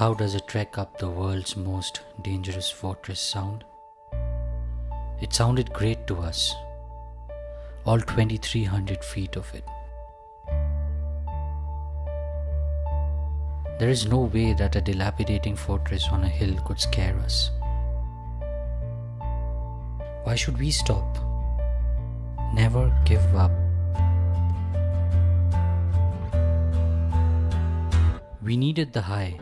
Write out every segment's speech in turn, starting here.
How does a trek up the world's most dangerous fortress sound? It sounded great to us, all 2,300 feet of it. There is no way that a dilapidating fortress on a hill could scare us. Why should we stop? Never give up. We needed the high.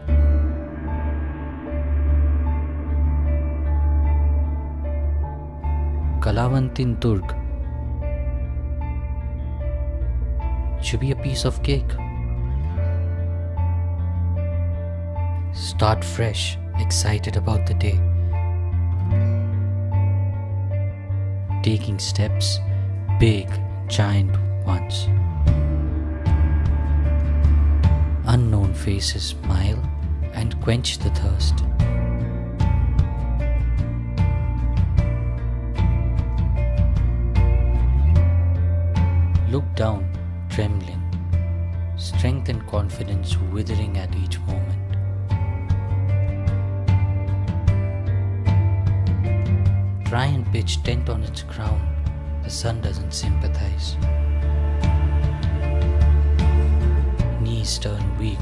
Kalavantin Durg should be a piece of cake. Start fresh, excited about the day. Taking steps, big, giant ones. Unknown faces smile and quench the thirst. Look down, trembling, strength and confidence withering at each moment. Try and pitch tent on its crown, the sun doesn't sympathize. Knees turn weak,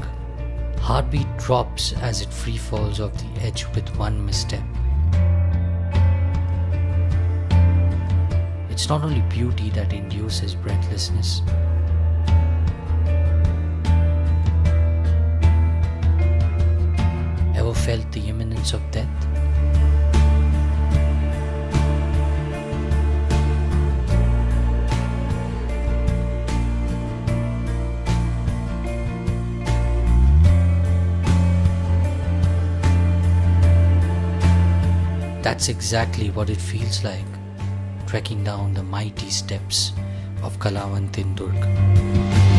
heartbeat drops as it free falls off the edge with one misstep. It's not only beauty that induces breathlessness. Ever felt the imminence of death? That's exactly what it feels like, trekking down the mighty steps of Kalavantin Durg.